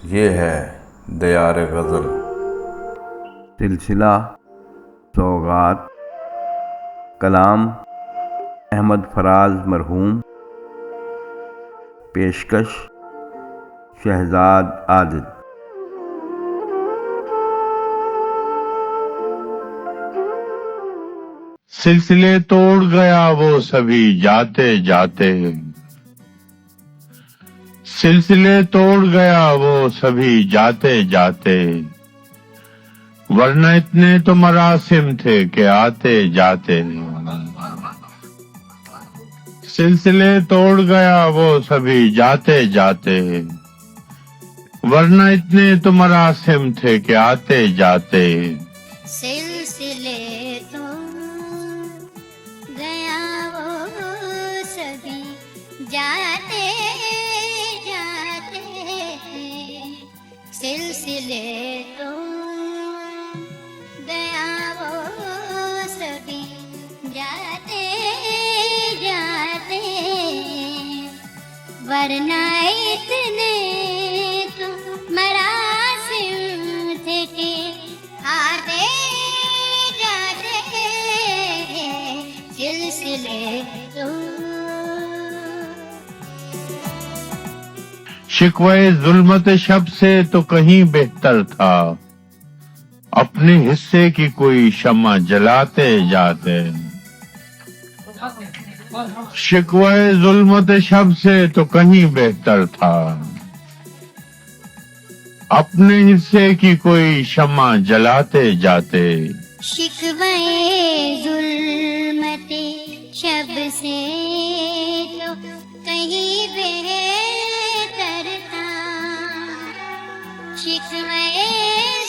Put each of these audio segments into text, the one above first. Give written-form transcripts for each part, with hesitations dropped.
ये है दयार गज़ल। सिलसिला सौगात, कलाम अहमद फराज मरहूम, पेशकश शहजाद आदिल। सिलसिले तोड़ गया वो सभी जाते जाते, सिलसिले तोड़ गया वो सभी जाते जाते, वरना इतने तो मरासिम थे कि आते जाते। सिलसिले तोड़ गया वो सभी जाते जाते, वरना इतने तो मरासिम थे कि आते जाते। सिलसिले तो गया वो सभी जाते जाते, सिलसिले तो गया वो सभी जाते जाते, वरना इतने तो मरासिम थे कि आते जाते, सिलसिले तो। शिकवे जुल्मत शब से तो कहीं बेहतर था, अपने हिस्से की कोई शम्मा जलाते जाते। शिकवे जुल्मत शब से तो कहीं बेहतर था, अपने हिस्से की कोई शम्मा जलाते जाते। शिकवे जुल्मते शब से तो कहीं बेहतर था, शिकवे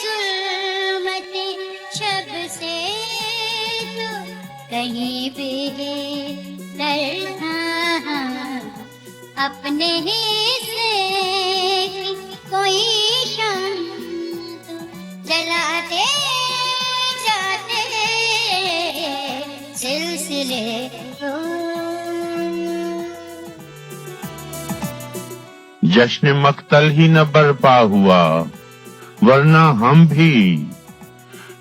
जुल्मते शब से तो कहीं बेहतर था, अपने हिस्से की कोई शम्मा तो जलाते जाते, सिलसिले तो। जश्न मक्तल ही न बरपा हुआ, वरना हम भी।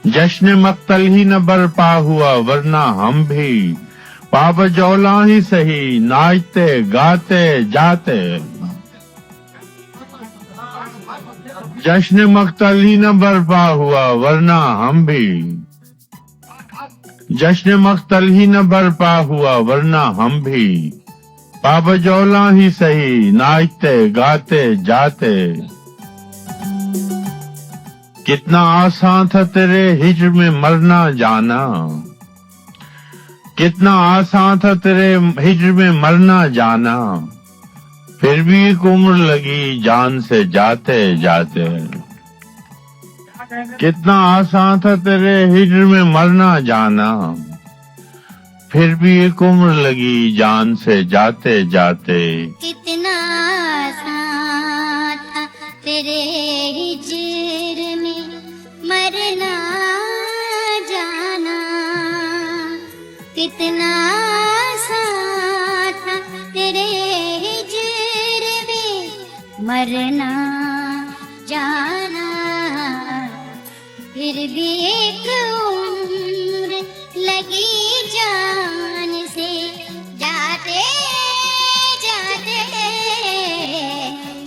जश्न मक्तल ही न बरपा हुआ, वरना हम भी पाबजौला ही सही नाचते गाते जाते। जश्न मक्तल ही न बरपा हुआ, वरना हम भी। जश्न मक्तल ही न बरपा हुआ, वरना हम भी पाबजौला ही सही नाचते गाते जाते। कितना आसान था तेरे हिज्र में मरना जाना, कितना आसान था तेरे हिज्र में मरना जाना, फिर भी एक उम्र लगी जान से जाते जाते। कितना आसान था तेरे हिज्र में मरना जाना, फिर भी एक उम्र लगी जान से जाते जाते। कितना आसान था तेरे हिज्र में मरना जाना, कितना आसान था तेरे हिज्र में मरना जाना, फिर भी एक उम्र लगी जान से जाते जाते,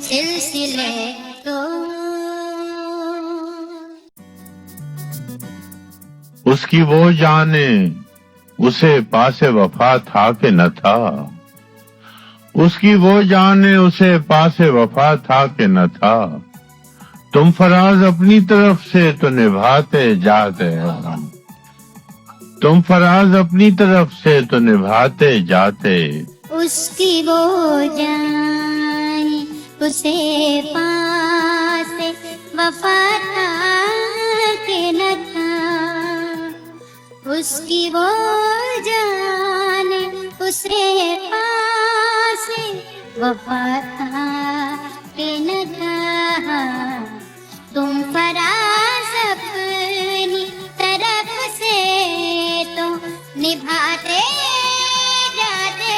सिलसिले तो। उसकी वो जाने उसे पासे वफा था कि न था, उसकी वो जाने उसे पासे वफा था कि न था। तुम फराज अपनी तरफ से तो निभाते जाते, तुम फराज अपनी तरफ से तो निभाते जाते। उसकी वो जाने उसे पास वफा था कि न था, उसकी वो जाने उसे पास वफा था कि न था। तुम फराज अपनी तरफ से तो निभाते जाते,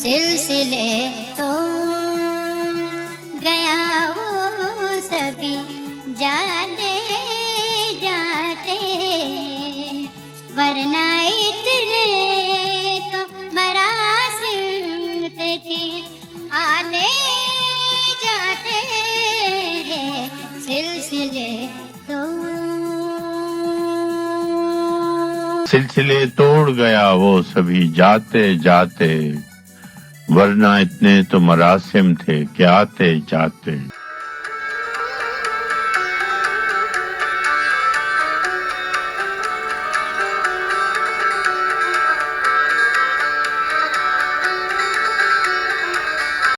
सिलसिले तो गया जाते जाते, वरना इतने तो मरासिम थे, आते जाते सिलसिले तो। सिलसिले तोड़ गया वो सभी जाते जाते, वरना इतने तो मरासिम थे कि आते जाते।